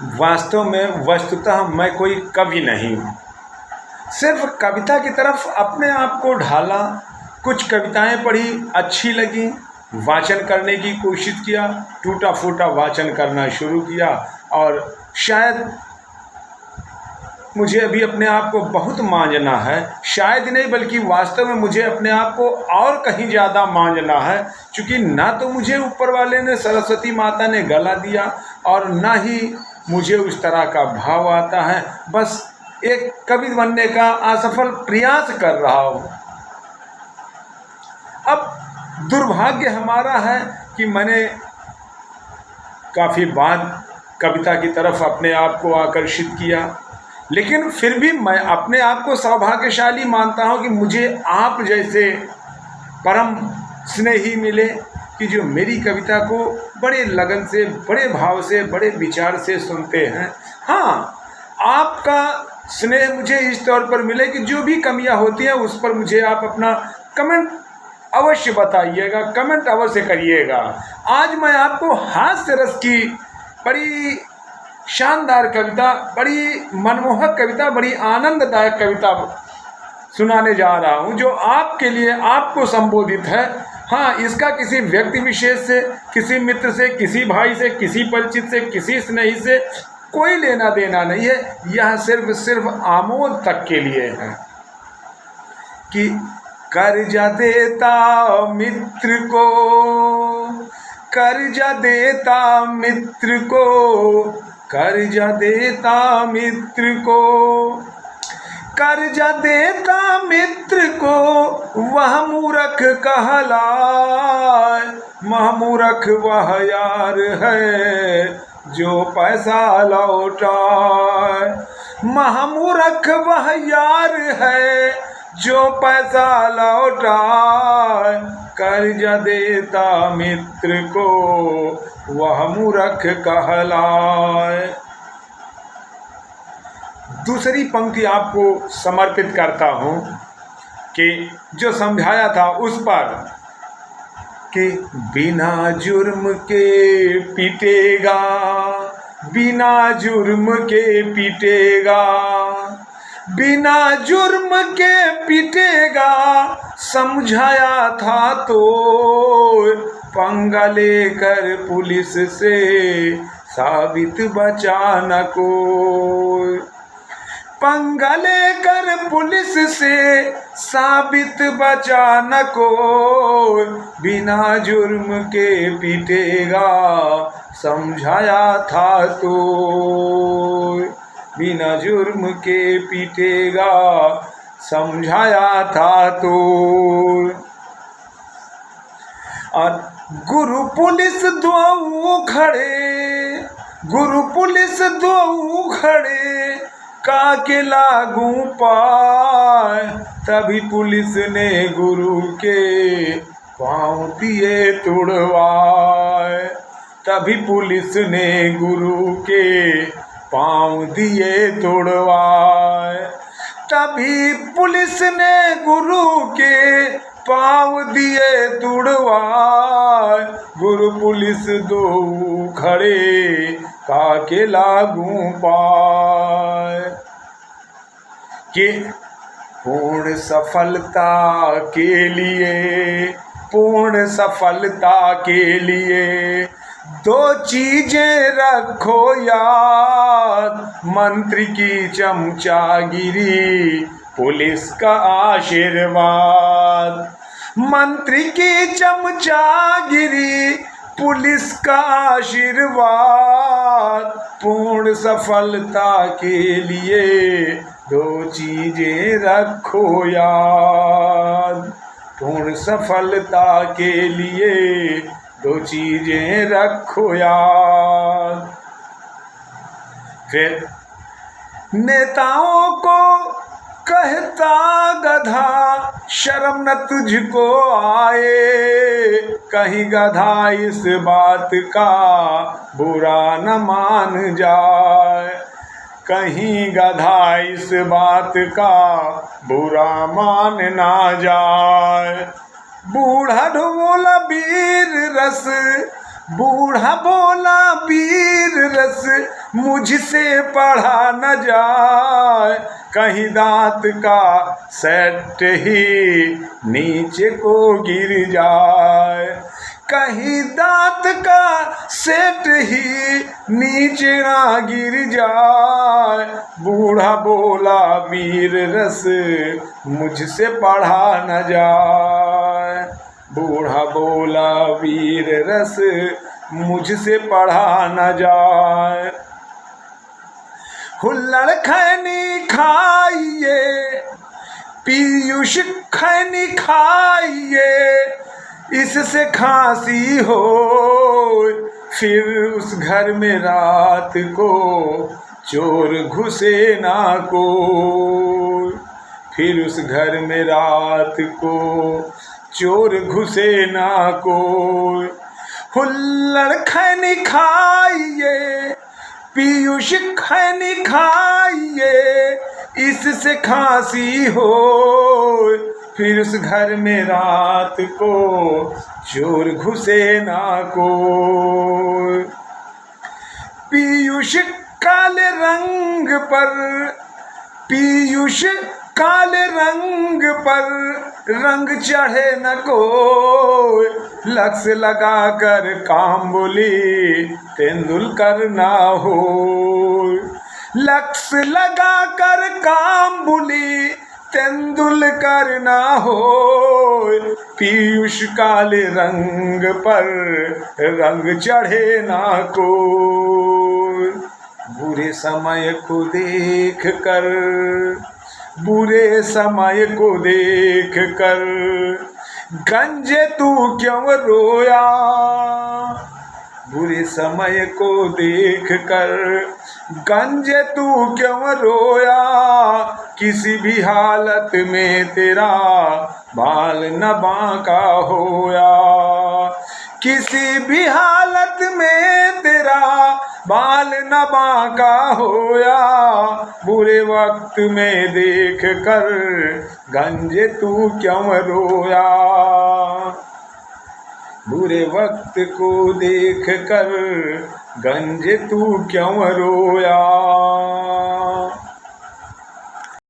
वास्तव में वस्तुतः मैं कोई कवि नहीं हूँ। सिर्फ कविता की तरफ अपने आप को ढाला, कुछ कविताएं पढ़ी, अच्छी लगी, वाचन करने की कोशिश किया, टूटा फूटा वाचन करना शुरू किया और शायद मुझे अभी अपने आप को बहुत मांझना है। शायद नहीं बल्कि वास्तव में मुझे अपने आप को और कहीं ज़्यादा मांझना है, क्योंकि ना तो मुझे ऊपर वाले ने, सरस्वती माता ने गला दिया और ना ही मुझे उस तरह का भाव आता है। बस एक कवि बनने का असफल प्रयास कर रहा हूँ। अब दुर्भाग्य हमारा है कि मैंने काफ़ी बार कविता की तरफ अपने आप को आकर्षित किया, लेकिन फिर भी मैं अपने आप को सौभाग्यशाली मानता हूँ कि मुझे आप जैसे परम स्नेही मिले कि जो मेरी कविता को बड़े लगन से, बड़े भाव से, बड़े विचार से सुनते हैं। हाँ, आपका स्नेह मुझे इस तौर पर मिले कि जो भी कमियां होती हैं उस पर मुझे आप अपना कमेंट अवश्य बताइएगा, कमेंट अवश्य करिएगा। आज मैं आपको हास्य रस की बड़ी शानदार कविता, बड़ी मनमोहक कविता, बड़ी आनंददायक कविता सुनाने जा रहा हूँ, जो आपके लिए, आपको संबोधित है। हाँ, इसका किसी व्यक्ति विशेष से, किसी मित्र से, किसी भाई से, किसी परिचित से, किसी स्नेही से कोई लेना देना नहीं है। यह सिर्फ आमोद तक के लिए है कि कर्जा देता मित्र को, कर्जा देता मित्र को, कर्जा देता मित्र को, कर्जा देता मित्र को वह मूर्ख कहलाए। वह मूर्ख वह यार है जो पैसा लौटाए। महामूर्ख वह यार है जो पैसा लौटाए। कर्जा देता मित्र को वह मूर्ख कहलाए। दूसरी पंक्ति आपको समर्पित करता हूँ कि जो समझाया था उस पर कि बिना जुर्म के पीटेगा, बिना जुर्म के पीटेगा, बिना जुर्म के पीटेगा। समझाया था तो पंगा लेकर पुलिस से साबित बचा न कोई। पंगा लेकर पुलिस से साबित बचा न कोई। बिना जुर्म के पीटेगा समझाया था तो, बिना जुर्म के पीटेगा समझाया था तो। और गुरु पुलिस दो खड़े, गुरु पुलिस दो खड़े काके लागू पाए। तभी पुलिस ने गुरु के पाँव दिए तुड़वाए। तभी पुलिस ने गुरु के पाँव दिए तुड़वाए। तभी पुलिस ने गुरु के पाँव दिए तुड़वाए। गुरु पुलिस दो खड़े काके लागू पाए। कि पूर्ण सफलता के लिए, पूर्ण सफलता के लिए दो चीजें रखो याद। मंत्री की चमचागिरी, पुलिस का आशीर्वाद। मंत्री की चमचागिरी, पुलिस का आशीर्वाद। पूर्ण सफलता के लिए दो चीजें रखो याद। पूर्ण सफलता के लिए दो चीजें रखो याद। फिर नेताओं को कहता गधा, शर्म न तुझको आए। कहीं गधा इस बात का बुरा न मान जाए। कहीं गधा इस बात का बुरा मान ना जाए। बूढ़ा ढोला वीर रस, बूढ़ा बोला वीर रस मुझसे पढ़ा न जाए, कहीं दांत का सेट ही नीचे को गिर जाए, कहीं दांत का सेट ही नीचे ना गिर जाए। बूढ़ा बोला वीर रस मुझसे पढ़ा न जाए, बूढ़ा बोला वीर रस मुझसे पढ़ा न जाए। हुल्लड़ खैनी खाइए पीयूष खैनी खाइए, इससे खांसी हो फिर उस घर में रात को चोर घुसे ना को, फिर उस घर में रात को चोर घुसे ना कोई। हुल्लड़ खैनी खाइए पीयूष खैनी खाइए, इससे खांसी हो फिर उस घर में रात को चोर घुसे ना कोई। पीयूष काले रंग पर, पीयूष काले रंग पर रंग चढ़े न कोई, लक्ष्य लगा कर काम बोली तेंदुलकर ना हो, लक्ष्य लगा कर काम बोली तेंदुलकर ना हो। पीयूष काले रंग पर रंग चढ़े ना कोई। बुरे समय को देख कर, बुरे समय को देख कर गंजे तू क्यों रोया, बुरे समय को देख कर गंजे तू क्यों रोया, किसी भी हालत में तेरा बाल न बांका होया, किसी भी हालत में तेरा बाल न बांका होया। बुरे वक्त में देख कर गंजे तू क्यों रोया, बुरे वक्त को देख कर गंजे तू क्यों रोया।